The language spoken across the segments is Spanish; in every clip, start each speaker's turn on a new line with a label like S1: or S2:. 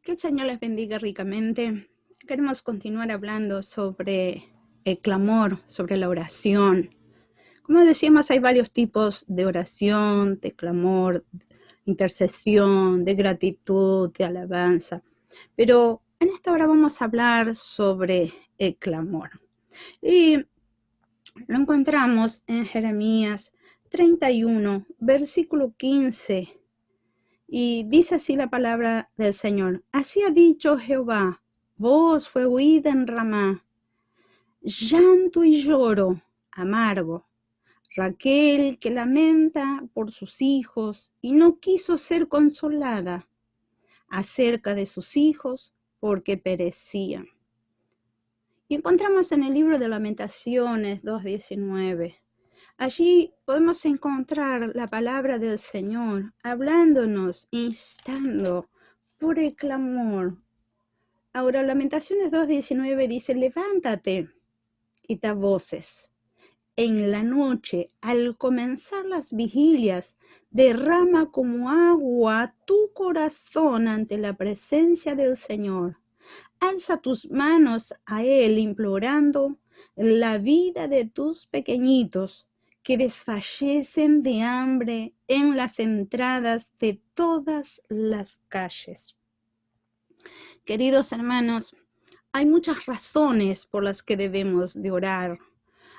S1: Que el Señor les bendiga ricamente. Queremos continuar hablando sobre el clamor, sobre la oración. Como decíamos, hay varios tipos de oración, de clamor, intercesión, de gratitud, de alabanza. Pero en esta hora vamos a hablar sobre el clamor. Y lo encontramos en Jeremías 31, versículo 15. Y dice así la palabra del Señor. Así ha dicho Jehová, voz fue oída en Ramá, llanto y lloro amargo. Raquel que lamenta por sus hijos y no quiso ser consolada acerca de sus hijos porque perecían. Y encontramos en el libro de Lamentaciones 2:19. Allí podemos encontrar la palabra del Señor hablándonos, instando por el clamor. Ahora, Lamentaciones 2:19 dice, levántate y da voces. En la noche, al comenzar las vigilias, derrama como agua tu corazón ante la presencia del Señor. Alza tus manos a Él implorando la vida de tus pequeñitos que desfallecen de hambre en las entradas de todas las calles. Queridos hermanos, hay muchas razones por las que debemos de orar.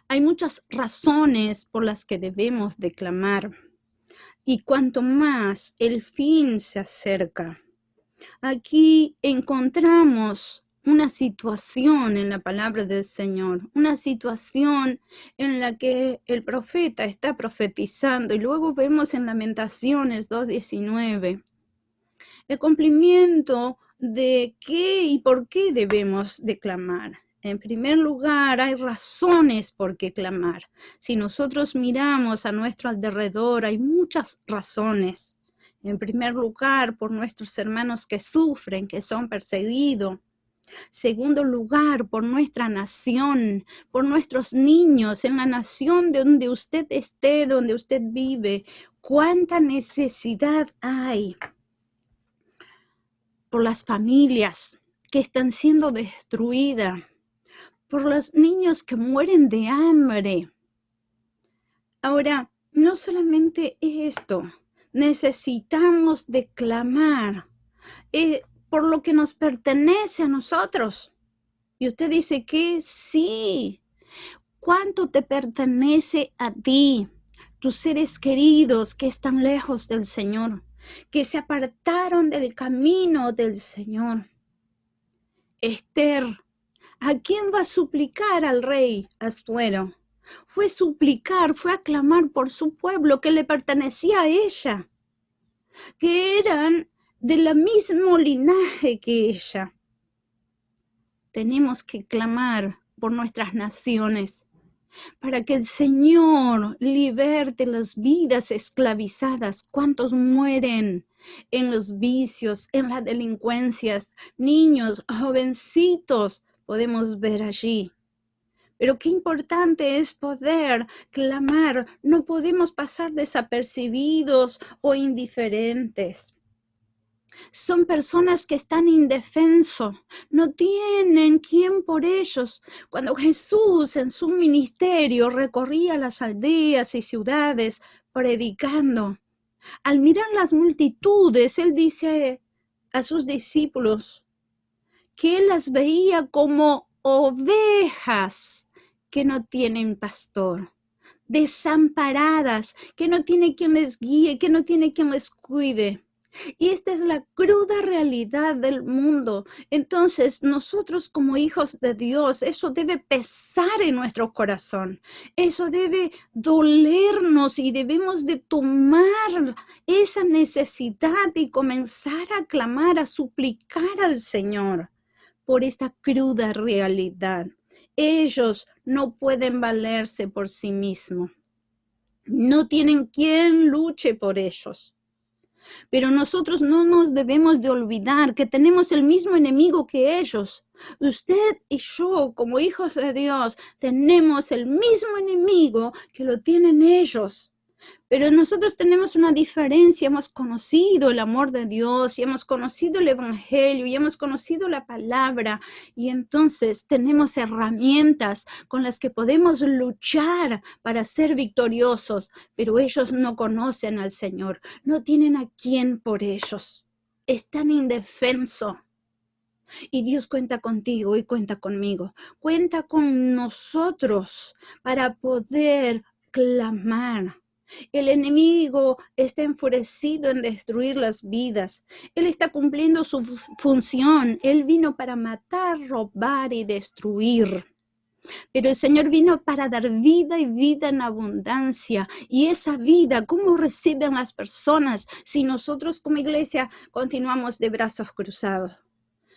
S1: Hay muchas razones por las que debemos de clamar. Y cuanto más el fin se acerca, aquí encontramos una situación en la palabra del Señor, una situación en la que el profeta está profetizando y luego vemos en Lamentaciones 2:19 el cumplimiento de qué y por qué debemos de clamar. En primer lugar, hay razones por qué clamar. Si nosotros miramos a nuestro alrededor, hay muchas razones. En primer lugar, por nuestros hermanos que sufren, que son perseguidos. Segundo lugar, por nuestra nación, por nuestros niños, en la nación de donde usted esté, donde usted vive. ¿Cuánta necesidad hay? Por las familias que están siendo destruidas, por los niños que mueren de hambre. Ahora, no solamente esto, necesitamos de clamar por lo que nos pertenece a nosotros. Y usted dice que sí. ¿Cuánto te pertenece a ti? Tus seres queridos que están lejos del Señor, que se apartaron del camino del Señor. Esther, ¿a quién va a suplicar al rey Asuero? Fue suplicar, fue a clamar por su pueblo que le pertenecía a ella, que eran del mismo linaje que ella. Tenemos que clamar por nuestras naciones, para que el Señor liberte las vidas esclavizadas. ¿Cuántos mueren en los vicios, en las delincuencias? Niños, jovencitos, podemos ver allí. Pero qué importante es poder clamar. No podemos pasar desapercibidos o indiferentes. Son personas que están indefensos, no tienen quien por ellos. Cuando Jesús en su ministerio recorría las aldeas y ciudades predicando, al mirar las multitudes, él dice a sus discípulos que él las veía como ovejas que no tienen pastor, desamparadas, que no tiene quien les guíe, que no tiene quien les cuide. Y esta es la cruda realidad del mundo. Entonces, nosotros como hijos de Dios, eso debe pesar en nuestro corazón. Eso debe dolernos y debemos de tomar esa necesidad y comenzar a clamar, a suplicar al Señor por esta cruda realidad. Ellos no pueden valerse por sí mismos. No tienen quien luche por ellos. Pero nosotros no nos debemos de olvidar que tenemos el mismo enemigo que ellos. Usted y yo, como hijos de Dios, tenemos el mismo enemigo que lo tienen ellos. Pero nosotros tenemos una diferencia, hemos conocido el amor de Dios y hemos conocido el Evangelio y hemos conocido la palabra y entonces tenemos herramientas con las que podemos luchar para ser victoriosos, pero ellos no conocen al Señor, no tienen a quién por ellos, están indefensos. Y Dios cuenta contigo y cuenta conmigo, cuenta con nosotros para poder clamar. El enemigo está enfurecido en destruir las vidas. Él está cumpliendo su función. Él vino para matar, robar y destruir. Pero el Señor vino para dar vida y vida en abundancia. Y esa vida, ¿cómo reciben las personas si nosotros como iglesia continuamos de brazos cruzados?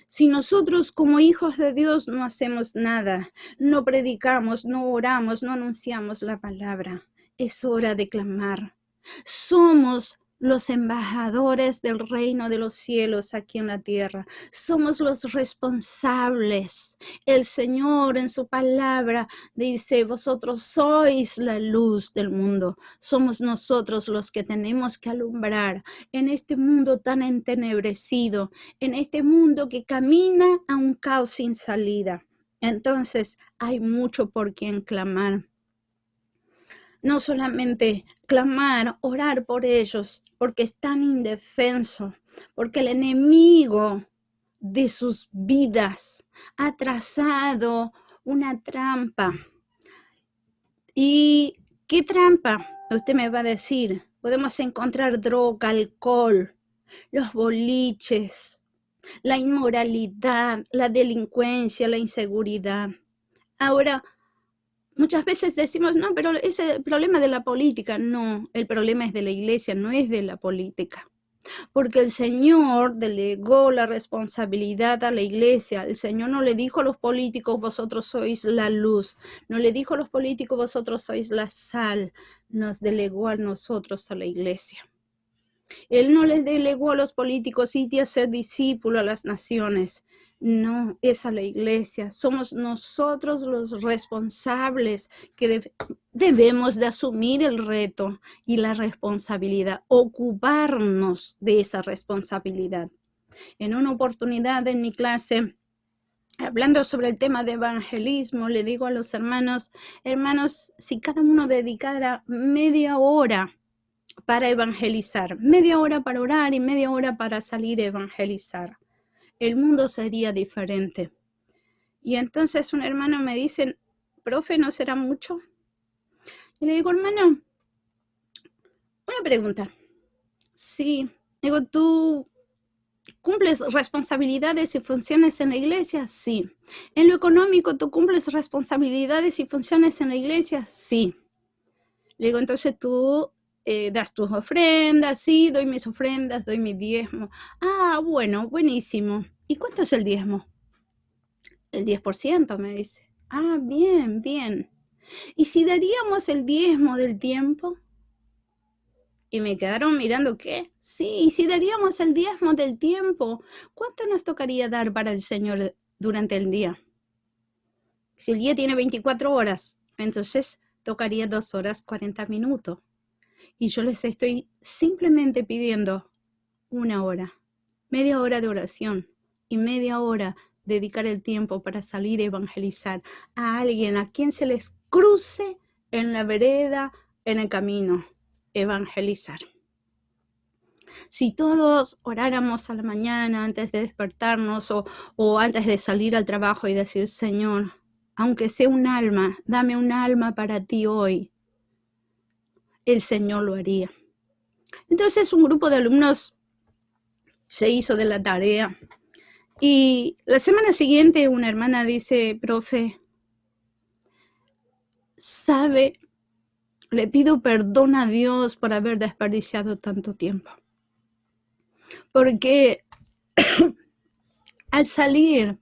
S1: Si nosotros como hijos de Dios no hacemos nada, no predicamos, no oramos, no anunciamos la palabra, es hora de clamar. Somos los embajadores del reino de los cielos aquí en la tierra. Somos los responsables. El Señor en su palabra dice, vosotros sois la luz del mundo. Somos nosotros los que tenemos que alumbrar en este mundo tan entenebrecido, en este mundo que camina a un caos sin salida. Entonces hay mucho por quien clamar. No solamente clamar, orar por ellos, porque están indefensos, porque el enemigo de sus vidas ha trazado una trampa. ¿Y qué trampa? Usted me va a decir, podemos encontrar droga, alcohol, los boliches, la inmoralidad, la delincuencia, la inseguridad. Ahora, muchas veces decimos, no, pero es el problema de la política. No, el problema es de la iglesia, no es de la política. Porque el Señor delegó la responsabilidad a la iglesia. El Señor no le dijo a los políticos, vosotros sois la luz. No le dijo a los políticos, vosotros sois la sal. Nos delegó a nosotros, a la iglesia. Él no les delegó a los políticos ir a ser discípulos a las naciones. No, es a la iglesia. Somos nosotros los responsables que debemos de asumir el reto y la responsabilidad, ocuparnos de esa responsabilidad. En una oportunidad en mi clase, hablando sobre el tema de evangelismo, le digo a los hermanos, si cada uno dedicara media hora para evangelizar, media hora para orar y media hora para salir a evangelizar, el mundo sería diferente. Y entonces un hermano me dice, profe, ¿no será mucho? Y le digo, hermano, una pregunta. Sí, digo, ¿tú cumples responsabilidades y funciones en la iglesia? Sí. ¿En lo económico tú cumples responsabilidades y funciones en la iglesia? Sí. Le digo, entonces tú das tus ofrendas. Sí, doy mis ofrendas, doy mi diezmo. Ah, bueno, buenísimo. ¿Y cuánto es el diezmo? El 10%, me dice. Ah, bien, bien. ¿Y si daríamos el diezmo del tiempo? Y me quedaron mirando, ¿qué? Sí, ¿y si daríamos el diezmo del tiempo? ¿Cuánto nos tocaría dar para el Señor durante el día? Si el día tiene 24 horas, entonces tocaría 2 horas 40 minutos. Y yo les estoy simplemente pidiendo 1 hora, media hora de oración y media hora dedicar el tiempo para salir a evangelizar a alguien a quien se les cruce en la vereda, en el camino, evangelizar. Si todos oráramos a la mañana antes de despertarnos o antes de salir al trabajo y decir, Señor, aunque sea un alma, dame un alma para ti hoy, el Señor lo haría. Entonces un grupo de alumnos se hizo de la tarea y la semana siguiente una hermana dice, profe, ¿sabe? Le pido perdón a Dios por haber desperdiciado tanto tiempo. Porque al salir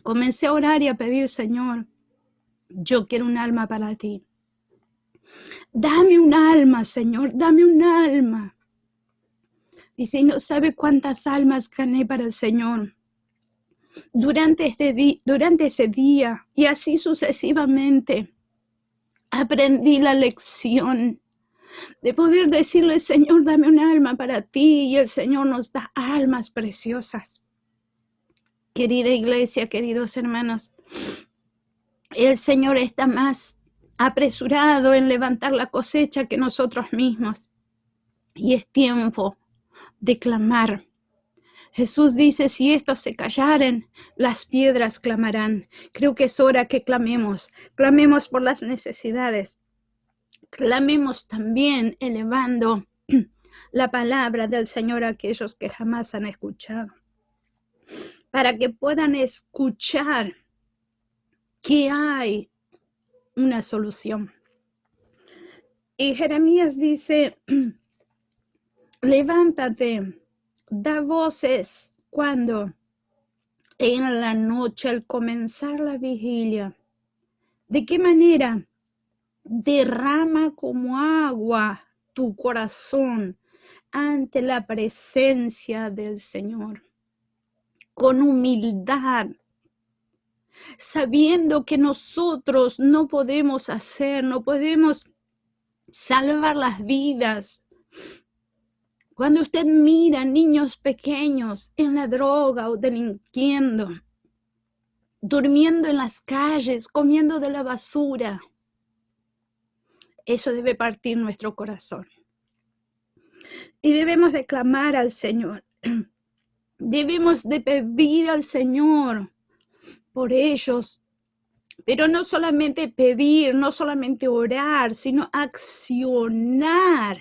S1: comencé a orar y a pedir, Señor, yo quiero un alma para ti. Dame un alma, Señor, dame un alma. Y si no sabe cuántas almas gané para el Señor durante ese día y así sucesivamente, aprendí la lección de poder decirle, Señor, dame un alma para ti, y el Señor nos da almas preciosas. Querida iglesia, queridos hermanos, el Señor está más apresurado en levantar la cosecha que nosotros mismos. Y es tiempo de clamar. Jesús dice, si estos se callaren, las piedras clamarán. Creo que es hora que clamemos por las necesidades. Clamemos también elevando la palabra del Señor a aquellos que jamás han escuchado, para que puedan escuchar que hay una solución. Y Jeremías dice, levántate, da voces cuando en la noche, al comenzar la vigilia. ¿De qué manera? Derrama como agua tu corazón ante la presencia del Señor, con humildad, sabiendo que nosotros no podemos salvar las vidas. Cuando usted mira niños pequeños en la droga o delinquiendo, durmiendo en las calles, comiendo de la basura, eso debe partir nuestro corazón. Y debemos de clamar al Señor. Debemos de pedir al Señor por ellos. Pero no solamente pedir, no solamente orar, sino accionar.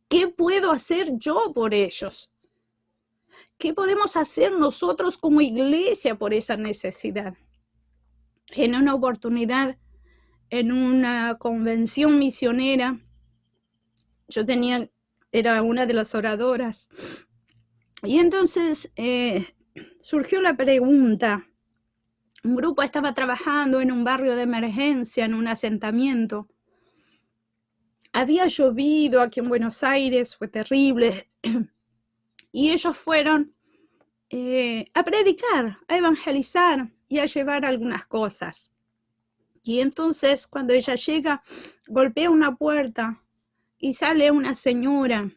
S1: ¿Qué puedo hacer yo por ellos? ¿Qué podemos hacer nosotros como iglesia por esa necesidad? En una oportunidad, en una convención misionera, era una de las oradoras, y entonces surgió la pregunta. Un grupo estaba trabajando en un barrio de emergencia, en un asentamiento. Había llovido aquí en Buenos Aires, fue terrible, y ellos fueron a predicar, a evangelizar y a llevar algunas cosas. Y entonces cuando ella llega, golpea una puerta y sale una señora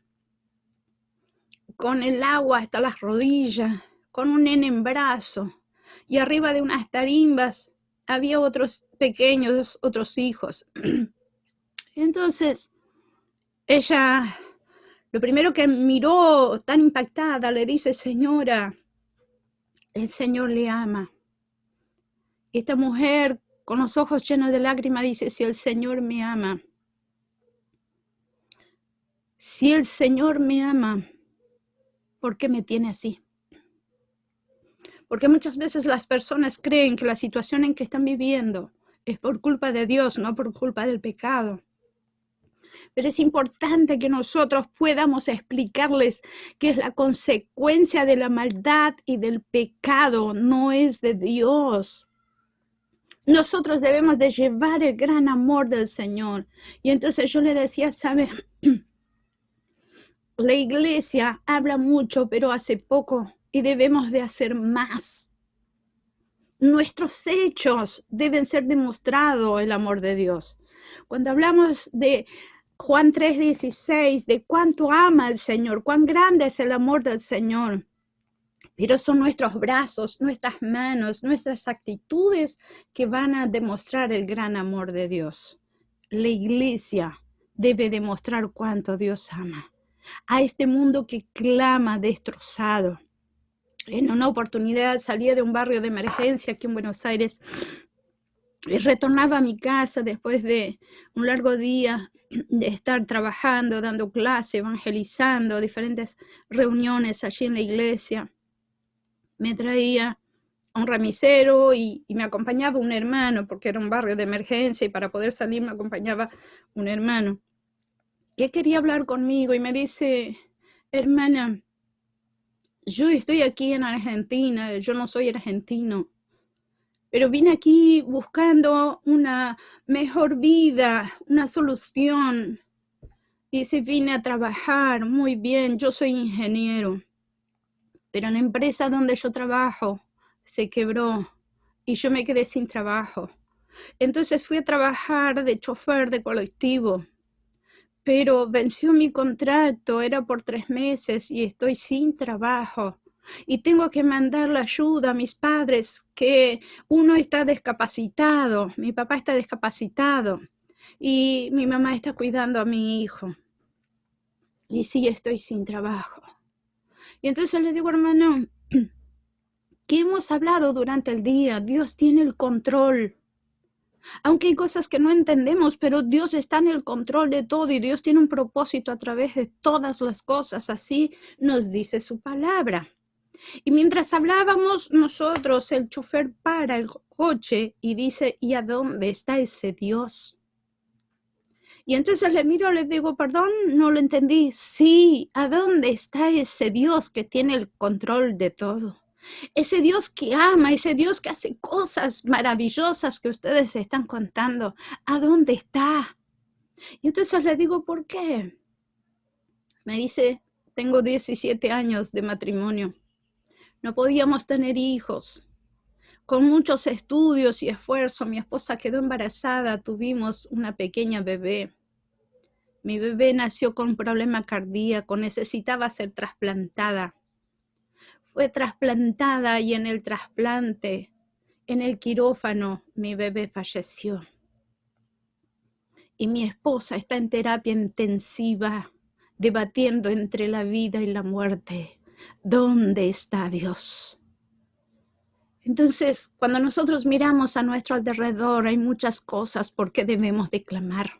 S1: con el agua hasta las rodillas, con un nene en brazo, y arriba de unas tarimbas había otros pequeños, otros hijos. Entonces ella, lo primero que miró, tan impactada, le dice, señora, el Señor le ama. Y esta mujer, con los ojos llenos de lágrimas, dice, si el Señor me ama, si el Señor me ama, ¿por qué me tiene así? Porque muchas veces las personas creen que la situación en que están viviendo es por culpa de Dios, no por culpa del pecado. Pero es importante que nosotros podamos explicarles que es la consecuencia de la maldad y del pecado, no es de Dios. Nosotros debemos de llevar el gran amor del Señor. Y entonces yo le decía, ¿sabe? La iglesia habla mucho, pero hace poco, y debemos de hacer más. Nuestros hechos deben ser demostrado el amor de Dios. Cuando hablamos de Juan 3:16, de cuánto ama el Señor, cuán grande es el amor del Señor. Pero son nuestros brazos, nuestras manos, nuestras actitudes que van a demostrar el gran amor de Dios. La iglesia debe demostrar cuánto Dios ama a este mundo que clama destrozado. En una oportunidad salía de un barrio de emergencia aquí en Buenos Aires y retornaba a mi casa después de un largo día de estar trabajando, dando clase, evangelizando, diferentes reuniones allí en la iglesia. Me traía un remisero y me acompañaba un hermano, porque era un barrio de emergencia y para poder salir me acompañaba un hermano que quería hablar conmigo y me dice, hermana, yo estoy aquí en Argentina, yo no soy argentino, pero vine aquí buscando una mejor vida, una solución. Y si vine a trabajar, muy bien, yo soy ingeniero, pero la empresa donde yo trabajo se quebró y yo me quedé sin trabajo. Entonces fui a trabajar de chofer de colectivo. pero venció mi contrato, era por 3 meses y estoy sin trabajo. Y tengo que mandar la ayuda a mis padres, que uno está discapacitado, mi papá está discapacitado y mi mamá está cuidando a mi hijo. Y sí, estoy sin trabajo. Y entonces le digo, hermano, ¿qué hemos hablado durante el día? Dios tiene el control. Aunque hay cosas que no entendemos, pero Dios está en el control de todo y Dios tiene un propósito a través de todas las cosas. Así nos dice su palabra. Y mientras hablábamos nosotros, el chofer para el coche y dice, ¿y a dónde está ese Dios? Y entonces le miro, le digo, perdón, no lo entendí. Sí, ¿a dónde está ese Dios que tiene el control de todo? Ese Dios que ama, ese Dios que hace cosas maravillosas que ustedes están contando. ¿A dónde está? Y entonces le digo, ¿por qué? Me dice, tengo 17 años de matrimonio. No podíamos tener hijos. Con muchos estudios y esfuerzo, mi esposa quedó embarazada, tuvimos una pequeña bebé. Mi bebé nació con un problema cardíaco, necesitaba ser trasplantada. Fue trasplantada y en el trasplante, en el quirófano, mi bebé falleció. Y mi esposa está en terapia intensiva, debatiendo entre la vida y la muerte. ¿Dónde está Dios? Entonces, cuando nosotros miramos a nuestro alrededor, hay muchas cosas por qué debemos de clamar,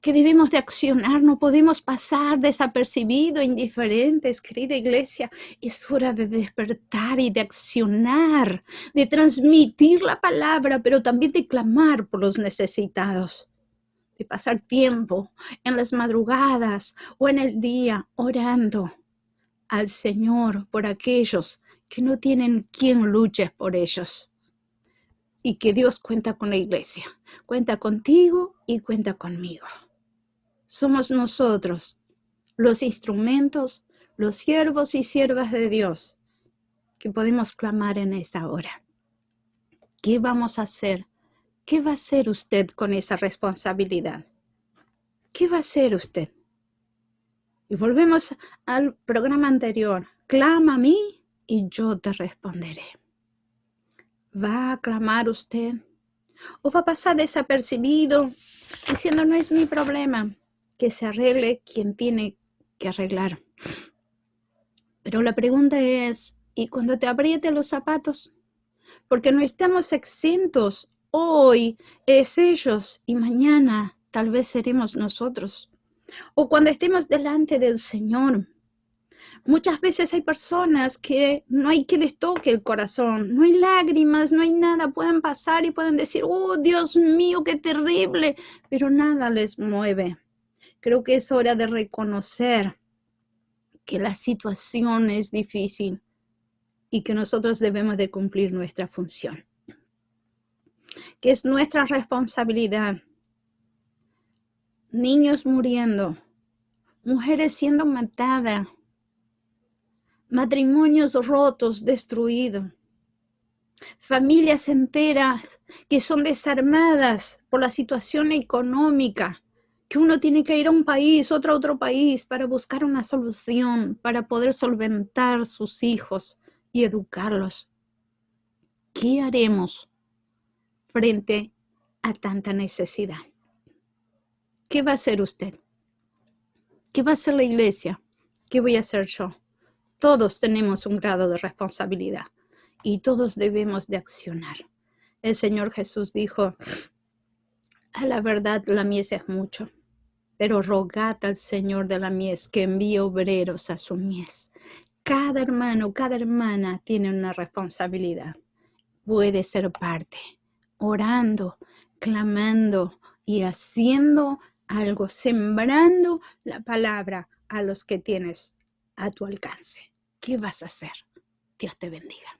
S1: que debemos de accionar, no podemos pasar desapercibido, indiferentes, querida iglesia. Es hora de despertar y de accionar, de transmitir la palabra, pero también de clamar por los necesitados, de pasar tiempo en las madrugadas o en el día orando al Señor por aquellos que no tienen quien luche por ellos. Y que Dios cuenta con la iglesia, cuenta contigo y cuenta conmigo. Somos nosotros los instrumentos, los siervos y siervas de Dios que podemos clamar en esta hora. ¿Qué vamos a hacer? ¿Qué va a hacer usted con esa responsabilidad? ¿Qué va a hacer usted? Y volvemos al programa anterior. Clama a mí y yo te responderé. ¿Va a clamar usted? ¿O va a pasar desapercibido diciendo no es mi problema? Que se arregle quien tiene que arreglar. Pero la pregunta es, ¿y cuando te apriete los zapatos? Porque no estamos exentos. Hoy es ellos y mañana tal vez seremos nosotros. O cuando estemos delante del Señor. Muchas veces hay personas que no hay que les toque el corazón, no hay lágrimas, no hay nada, pueden pasar y pueden decir, oh Dios mío, qué terrible, pero nada les mueve. Creo que es hora de reconocer que la situación es difícil y que nosotros debemos de cumplir nuestra función, que es nuestra responsabilidad. Niños muriendo, mujeres siendo matadas, matrimonios rotos, destruidos, familias enteras que son desarmadas por la situación económica, que uno tiene que ir a un país, otro a otro país para buscar una solución, para poder solventar sus hijos y educarlos. ¿Qué haremos frente a tanta necesidad? ¿Qué va a hacer usted? ¿Qué va a hacer la iglesia? ¿Qué voy a hacer yo? Todos tenemos un grado de responsabilidad y todos debemos de accionar. El Señor Jesús dijo, a la verdad la mies es mucho, pero rogad al Señor de la mies que envíe obreros a su mies. Cada hermano, cada hermana tiene una responsabilidad. Puede ser parte, orando, clamando y haciendo algo, sembrando la palabra a los que tienes a tu alcance. ¿Qué vas a hacer? Dios te bendiga.